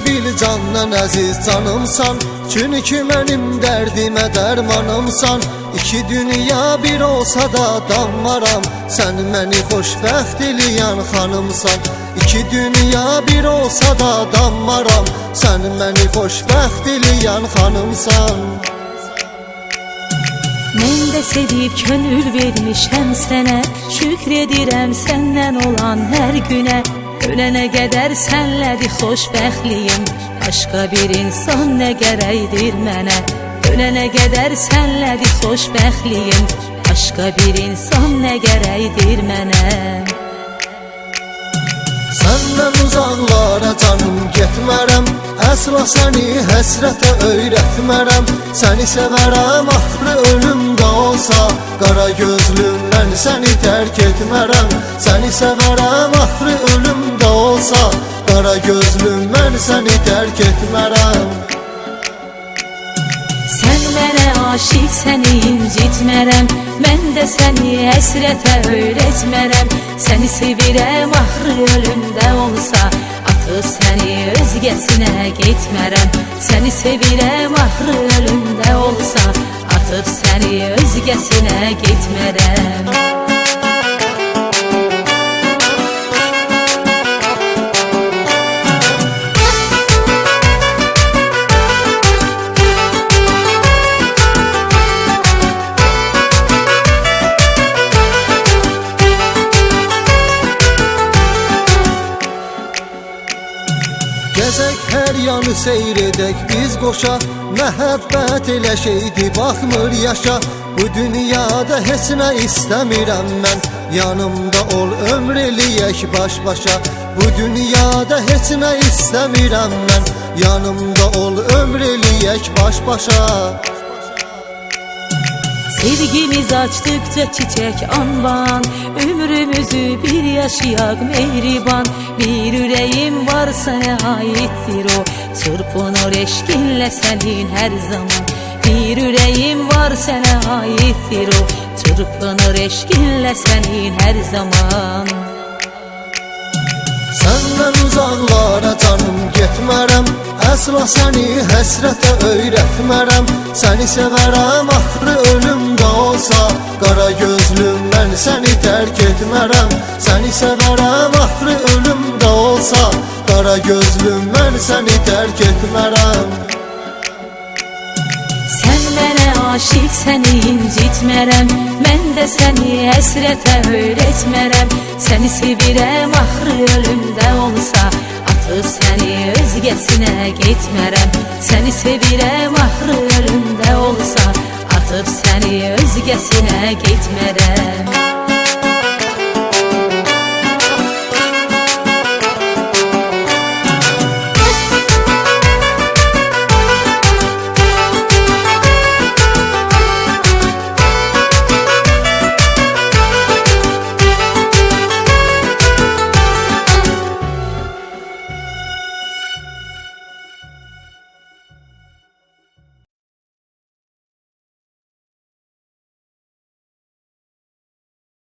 bil candan əziz canımsan, çünki mənim dərdimə dərmanımsan. İki dünya bir olsa da danmaram, sən məni xoşbəxt eləyən xanımsan. İki dünya bir olsa da danmaram, sən məni xoşbəxt eləyən xanımsan. Mən də sevib könül vermişəm sənə, şükr edirəm səndən olan hər günə. Ölənə qədər sənlədir xoşbəxtliyim, başqa bir insan nə gərəkdir mənə. Ölənə qədər sənlədir xoşbəxtliyim, başqa bir insan nə gərəkdir mənə. Səndən uzaqlara canım getmərəm, əsla səni həsrətə öyrətmərəm. Səni sevərəm axırı ölümdə olsa, qara gözlüm mən səni tərk etmərəm. Səni sevərəm axırı ölümdə olsa, qara gözlüm mən səni tərk etmərəm. Sən mənə aşiq, səni incitmərəm, mən də səni həsrətə öyrətmərəm. Səni sevirəm axırı ölümdə olsa, atıb səni özgəsinə getmərəm. Səni sevirəm axırı ölümdə olsa, atıb səni özgəsinə getmərəm. Gəzək hər yanı seyr edək biz qoşa, məhəbbət elə şeydi baxmır yaşa. Bu dünyada heç nə istəmirəm mən, yanımda ol ömr eləyək baş-başa. Bu dünyada heç nə istəmirəm mən, yanımda ol ömr eləyək baş-başa. Sevgimiz açdıkça çiçək anban, ömrümüzü bir yaşayaq mehriban. Bir ürəyim var sənə aiddir o, çırpınır eşqinlə sənin hər zaman. Bir ürəyim var sənə aiddir o, çırpınır eşqinlə sənin hər zaman. Səndən uzaqlara canım getmərəm, əsla səni həsrətə öyrətmərəm. Səni sevərəm axırı ölümdə olsa, qara gözlüm mən səni tərk etmərəm. Səni sevərəm axırı ölümdə olsa, qara gözlüm mən səni tərk etmərəm. Sən mənə aşiq, səni incitmərəm, mən də səni həsrətə öyrətmərəm. Səni sevirəm axırı ölümdə olsa, atıb səni özgəsinə getmərəm. Səni sevirəm axırı ölümdə olsa, atıb səni özgəsinə getmərəm.